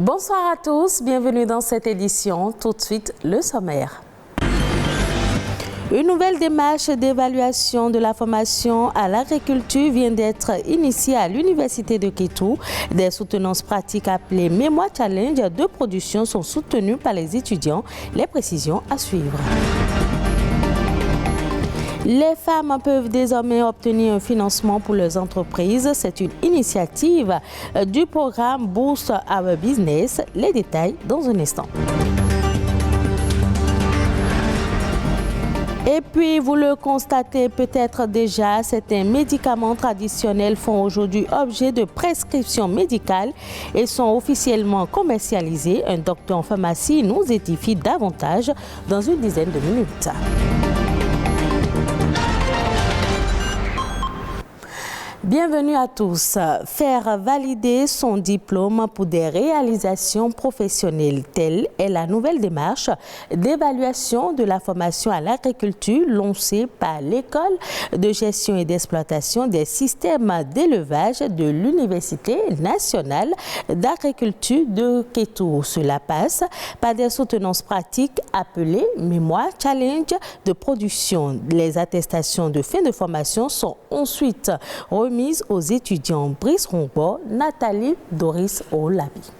Bonsoir à tous, bienvenue dans cette édition. Tout de suite, le sommaire. Une nouvelle démarche d'évaluation de la formation à l'agriculture vient d'être initiée à l'Université de Kétou. Des soutenances pratiques appelées Mémoire Challenge de production sont soutenues par les étudiants. Les précisions à suivre. Les femmes peuvent désormais obtenir un financement pour leurs entreprises. C'est une initiative du programme Boost Our Business. Les détails dans un instant. Et puis, vous le constatez peut-être déjà, certains médicaments traditionnels font aujourd'hui objet de prescription médicale et sont officiellement commercialisés. Un docteur en pharmacie nous édifie davantage dans une dizaine de minutes. Bienvenue à tous. Faire valider son diplôme pour des réalisations professionnelles, telle est la nouvelle démarche d'évaluation de la formation à l'agriculture lancée par l'École de gestion et d'exploitation des systèmes d'élevage de l'Université nationale d'agriculture de Kétou. Cela passe par des soutenances pratiques appelées Mémoire Challenge de production. Les attestations de fin de formation sont ensuite remises aux étudiants Brice Rongbo, Nathalie Doris Olabi.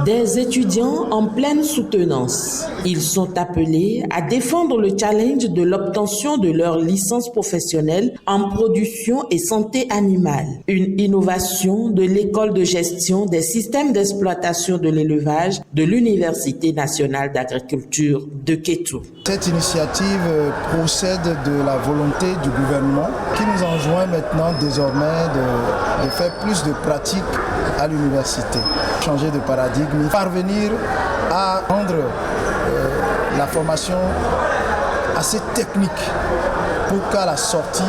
Des étudiants en pleine soutenance. Ils sont appelés à défendre le challenge de l'obtention de leur licence professionnelle en production et santé animale. Une innovation de l'École de gestion des systèmes d'exploitation de l'élevage de l'Université nationale d'agriculture de Kétou. Cette initiative procède de la volonté du gouvernement qui nous enjoint maintenant désormais de faire plus de pratiques à l'université. Changer de paradigme, parvenir à rendre la formation assez technique pour qu'à la sortie,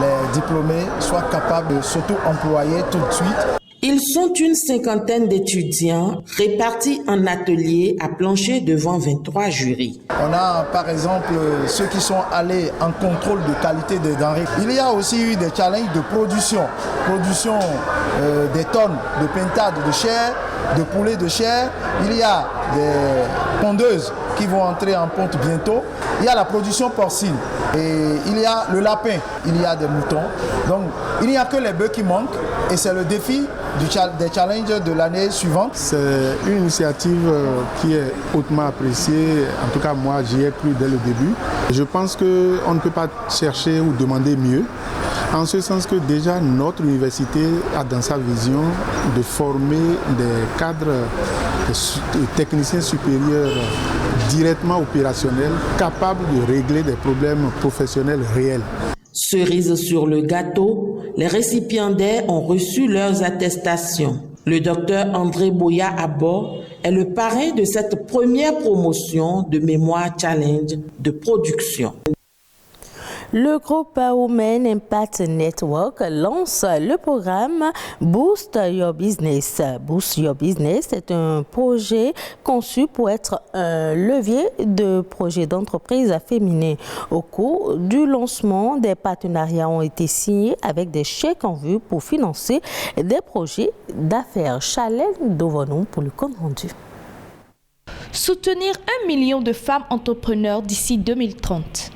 les diplômés soient capables de s'auto-employer tout de suite. Ils sont une cinquantaine d'étudiants répartis en ateliers à plancher devant 23 jurys. On a par exemple ceux qui sont allés en contrôle de qualité des denrées. Il y a aussi eu des challenges de production des tonnes de pintades de chair, de poulet de chair. Il y a des pondeuses qui vont entrer en ponte bientôt. Il y a la production porcine et il y a le lapin, il y a des moutons. Donc il n'y a que les bœufs qui manquent et c'est le défi des challenges de l'année suivante. C'est une initiative qui est hautement appréciée. En tout cas, moi, j'y ai cru dès le début. Je pense qu'on ne peut pas chercher ou demander mieux. En ce sens que déjà notre université a dans sa vision de former des cadres, des techniciens supérieurs directement opérationnels, capables de régler des problèmes professionnels réels. Cerise sur le gâteau, les récipiendaires ont reçu leurs attestations. Le docteur André Boya Abo est le parrain de cette première promotion de Mémoire Challenge de production. Le groupe Women Impact Network lance le programme Boost Your Business. Boost Your Business est un projet conçu pour être un levier de projets d'entreprise féminins. Au cours du lancement, des partenariats ont été signés avec des chèques en vue pour financer des projets d'affaires. Chalène Dovonou pour le compte rendu. Soutenir 1 million de femmes entrepreneurs d'ici 2030.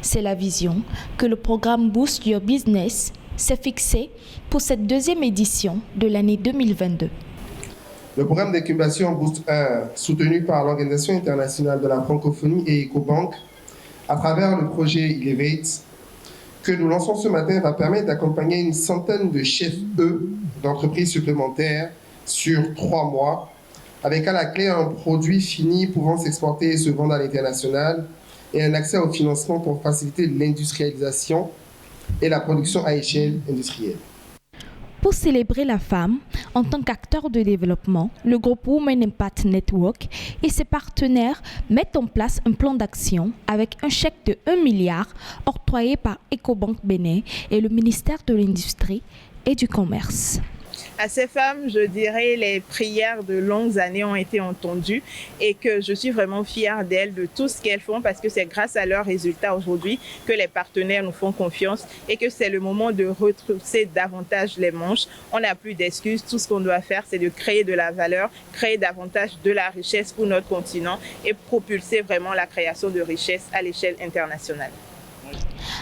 C'est la vision que le programme Boost Your Business s'est fixé pour cette deuxième édition de l'année 2022. Le programme d'incubation Boost 1, soutenu par l'Organisation internationale de la francophonie et EcoBank, à travers le projet Elevate, que nous lançons ce matin, va permettre d'accompagner une centaine de chefs d'entreprises supplémentaires sur 3 mois, avec à la clé un produit fini pouvant s'exporter et se vendre à l'international, et un accès au financement pour faciliter l'industrialisation et la production à échelle industrielle. Pour célébrer la femme en tant qu'acteur de développement, le groupe Women Impact Network et ses partenaires mettent en place un plan d'action avec un chèque de 1 milliard octroyé par EcoBank Bénin et le ministère de l'Industrie et du Commerce. À ces femmes, je dirais, les prières de longues années ont été entendues et que je suis vraiment fière d'elles, de tout ce qu'elles font, parce que c'est grâce à leurs résultats aujourd'hui que les partenaires nous font confiance et que c'est le moment de retrousser davantage les manches. On n'a plus d'excuses. Tout ce qu'on doit faire, c'est de créer de la valeur, créer davantage de la richesse pour notre continent et propulser vraiment la création de richesse à l'échelle internationale.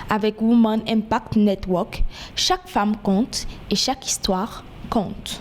Avec Women Impact Network, chaque femme compte et chaque histoire compte.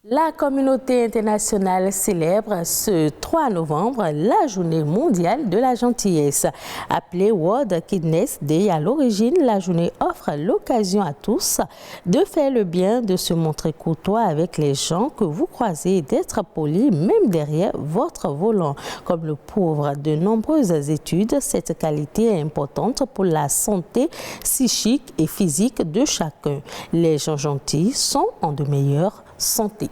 La communauté internationale célèbre ce 3 novembre la journée mondiale de la gentillesse. Appelée World Kindness Day à l'origine, la journée offre l'occasion à tous de faire le bien, de se montrer courtois avec les gens que vous croisez et d'être poli même derrière votre volant. Comme le prouvent de nombreuses études, cette qualité est importante pour la santé psychique et physique de chacun. Les gens gentils sont en de meilleure santé.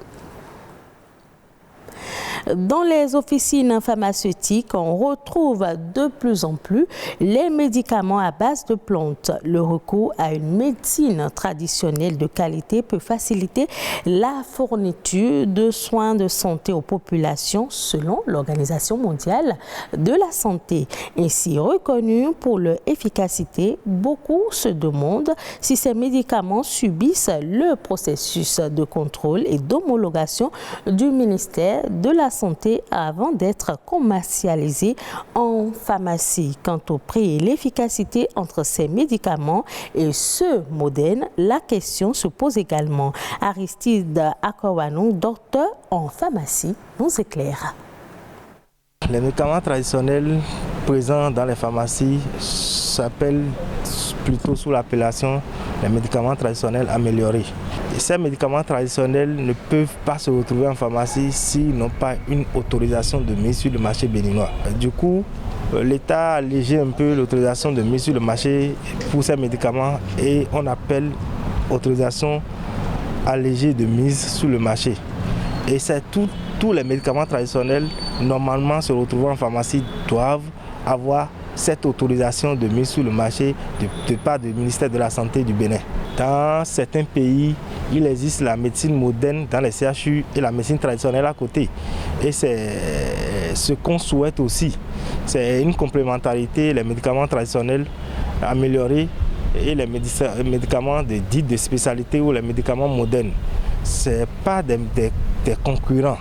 Dans les officines pharmaceutiques, on retrouve de plus en plus les médicaments à base de plantes. Le recours à une médecine traditionnelle de qualité peut faciliter la fourniture de soins de santé aux populations selon l'Organisation mondiale de la santé. Ainsi reconnus pour leur efficacité, beaucoup se demandent si ces médicaments subissent le processus de contrôle et d'homologation du ministère de la Santé avant d'être commercialisés en pharmacie. Quant au prix et l'efficacité entre ces médicaments et ceux modernes, la question se pose également. Aristide Akowanou, docteur en pharmacie, nous éclaire. Les médicaments traditionnels présents dans les pharmacies s'appellent plutôt sous l'appellation les médicaments traditionnels améliorés. Et ces médicaments traditionnels ne peuvent pas se retrouver en pharmacie s'ils n'ont pas une autorisation de mise sur le marché béninois. Du coup, l'État a allégé un peu l'autorisation de mise sur le marché pour ces médicaments et on appelle autorisation allégée de mise sur le marché. Et c'est tous les médicaments traditionnels normalement se retrouvant en pharmacie doivent avoir cette autorisation de mise sur le marché de part du ministère de la Santé du Bénin. Dans certains pays, il existe la médecine moderne dans les CHU et la médecine traditionnelle à côté. Et c'est ce qu'on souhaite aussi. C'est une complémentarité, les médicaments traditionnels améliorés et les médicaments dits de spécialité ou les médicaments modernes. Ce n'est pas des concurrents.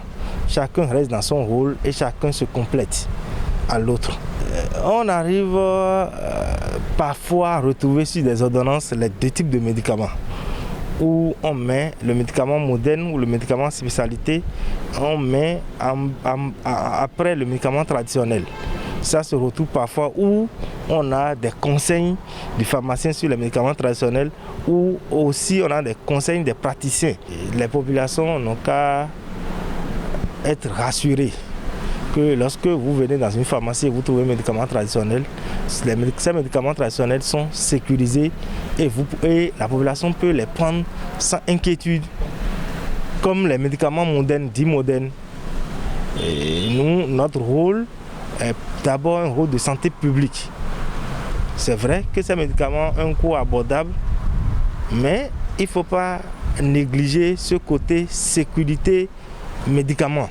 Chacun reste dans son rôle et chacun se complète à l'autre. On arrive parfois à retrouver sur des ordonnances les deux types de médicaments. Où on met le médicament moderne ou le médicament spécialité, on met après le médicament traditionnel. Ça se retrouve parfois où on a des conseils du pharmacien sur les médicaments traditionnels ou aussi on a des conseils des praticiens. Les populations n'ont qu'à être rassurées que lorsque vous venez dans une pharmacie et vous trouvez un médicament traditionnel, ces médicaments traditionnels sont sécurisés et la population peut les prendre sans inquiétude, comme les médicaments modernes, dits modernes. Et nous, notre rôle est d'abord un rôle de santé publique. C'est vrai que ces médicaments ont un coût abordable, mais il ne faut pas négliger ce côté sécurité médicaments.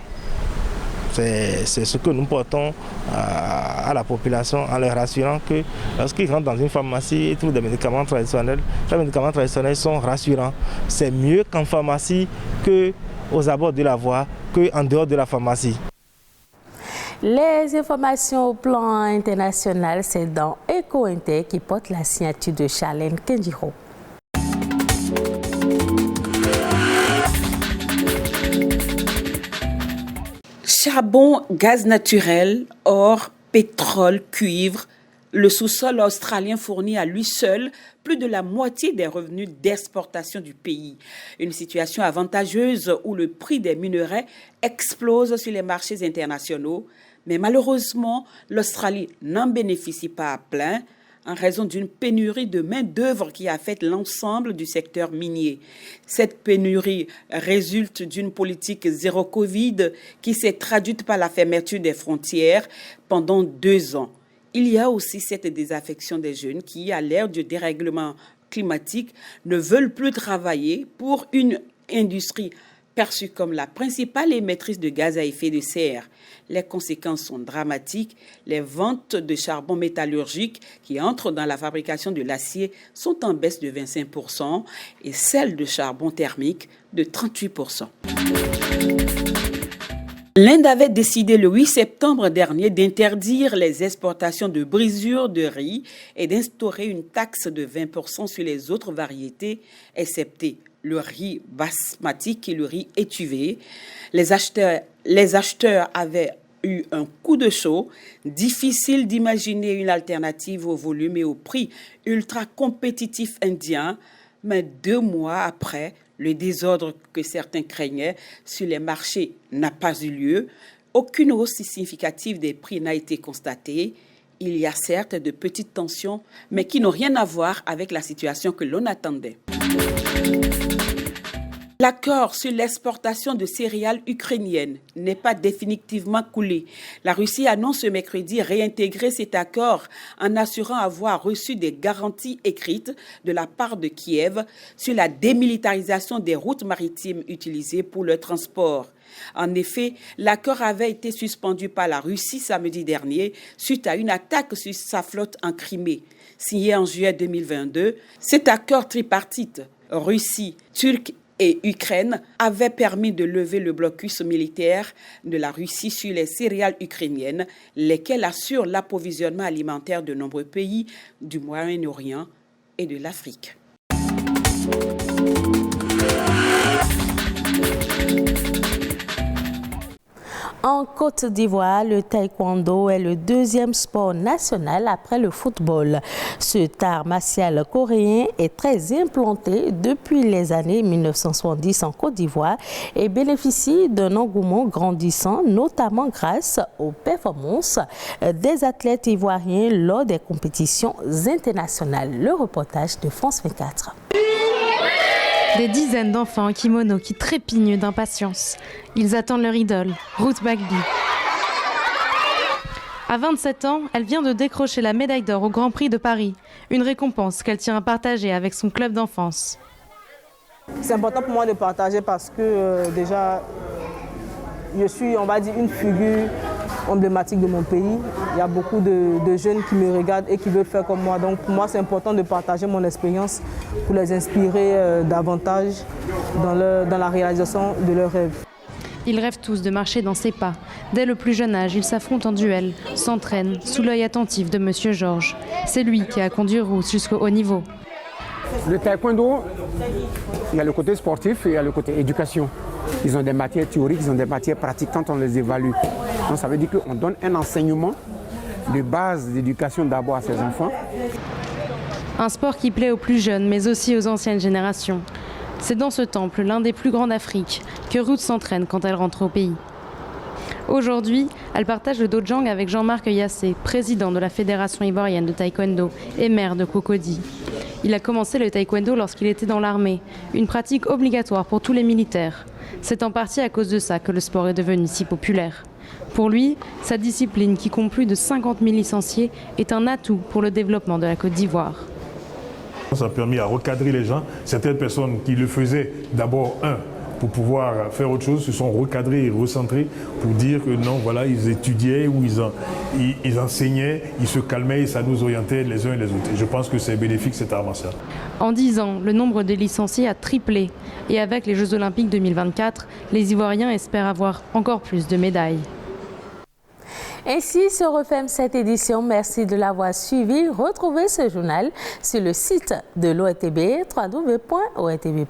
C'est ce que nous portons à la population en leur rassurant que lorsqu'ils rentrent dans une pharmacie, ils trouvent des médicaments traditionnels. Les médicaments traditionnels sont rassurants. C'est mieux qu'en pharmacie, qu'aux abords de la voie, qu'en dehors de la pharmacie. Les informations au plan international, c'est dans EcoInter qui porte la signature de Charlène Kendiro. Charbon, gaz naturel, or, pétrole, cuivre, le sous-sol australien fournit à lui seul plus de la moitié des revenus d'exportation du pays. Une situation avantageuse où le prix des minerais explose sur les marchés internationaux. Mais malheureusement, l'Australie n'en bénéficie pas à plein en raison d'une pénurie de main-d'œuvre qui affecte l'ensemble du secteur minier. Cette pénurie résulte d'une politique zéro Covid qui s'est traduite par la fermeture des frontières pendant 2 ans. Il y a aussi cette désaffection des jeunes qui, à l'ère du dérèglement climatique, ne veulent plus travailler pour une industrie perçue comme la principale émettrice de gaz à effet de serre. Les conséquences sont dramatiques. Les ventes de charbon métallurgique qui entrent dans la fabrication de l'acier sont en baisse de 25% et celles de charbon thermique de 38%. L'Inde avait décidé le 8 septembre dernier d'interdire les exportations de brisures de riz et d'instaurer une taxe de 20% sur les autres variétés, excepté le riz basmati et le riz étuvé. Les acheteurs avaient eu un coup de chaud. Difficile d'imaginer une alternative au volume et au prix ultra compétitif indien, mais 2 mois après, le désordre que certains craignaient sur les marchés n'a pas eu lieu. Aucune hausse significative des prix n'a été constatée. Il y a certes de petites tensions, mais qui n'ont rien à voir avec la situation que l'on attendait. L'accord sur l'exportation de céréales ukrainiennes n'est pas définitivement coulé. La Russie annonce ce mercredi réintégrer cet accord en assurant avoir reçu des garanties écrites de la part de Kiev sur la démilitarisation des routes maritimes utilisées pour le transport. En effet, l'accord avait été suspendu par la Russie samedi dernier suite à une attaque sur sa flotte en Crimée. Signé en juillet 2022, cet accord tripartite, Russie, Turquie et Ukraine avait permis de lever le blocus militaire de la Russie sur les céréales ukrainiennes, lesquelles assurent l'approvisionnement alimentaire de nombreux pays du Moyen-Orient et de l'Afrique. En Côte d'Ivoire, le taekwondo est le 2e sport national après le football. Cet art martial coréen est très implanté depuis les années 1970 en Côte d'Ivoire et bénéficie d'un engouement grandissant, notamment grâce aux performances des athlètes ivoiriens lors des compétitions internationales. Le reportage de France 24. Des dizaines d'enfants en kimono qui trépignent d'impatience. Ils attendent leur idole, Ruth Bagby. À 27 ans, elle vient de décrocher la médaille d'or au Grand Prix de Paris, une récompense qu'elle tient à partager avec son club d'enfance. C'est important pour moi de partager parce que déjà, je suis, on va dire, une figure emblématique de mon pays. Il y a beaucoup de jeunes qui me regardent et qui veulent faire comme moi. Donc pour moi, c'est important de partager mon expérience pour les inspirer davantage dans la réalisation de leurs rêves. Ils rêvent tous de marcher dans ses pas. Dès le plus jeune âge, ils s'affrontent en duel, s'entraînent sous l'œil attentif de Monsieur Georges. C'est lui qui a conduit Ruth jusqu'au haut niveau. Le taekwondo, il y a le côté sportif et il y a le côté éducation. Ils ont des matières théoriques, ils ont des matières pratiques quand on les évalue. Donc ça veut dire qu'on donne un enseignement de base d'éducation d'abord à ses enfants. Un sport qui plaît aux plus jeunes, mais aussi aux anciennes générations. C'est dans ce temple, l'un des plus grands d'Afrique, que Ruth s'entraîne quand elle rentre au pays. Aujourd'hui, elle partage le dojang avec Jean-Marc Yassé, président de la Fédération ivoirienne de taekwondo et maire de Cocody. Il a commencé le taekwondo lorsqu'il était dans l'armée, une pratique obligatoire pour tous les militaires. C'est en partie à cause de ça que le sport est devenu si populaire. Pour lui, sa discipline, qui compte plus de 50 000 licenciés, est un atout pour le développement de la Côte d'Ivoire. Ça a permis à recadrer les gens. Certaines personnes qui le faisaient d'abord, pour pouvoir faire autre chose, se sont recadrés et recentrés pour dire que non, voilà, ils étudiaient ou ils enseignaient, ils se calmaient et ça nous orientait les uns et les autres. Et je pense que c'est bénéfique cet art martial. En 10 ans, le nombre de licenciés a triplé. Et avec les Jeux Olympiques 2024, les Ivoiriens espèrent avoir encore plus de médailles. Ainsi se referme cette édition. Merci de l'avoir suivi. Retrouvez ce journal sur le site de l'ORTB, www.ortb.pj.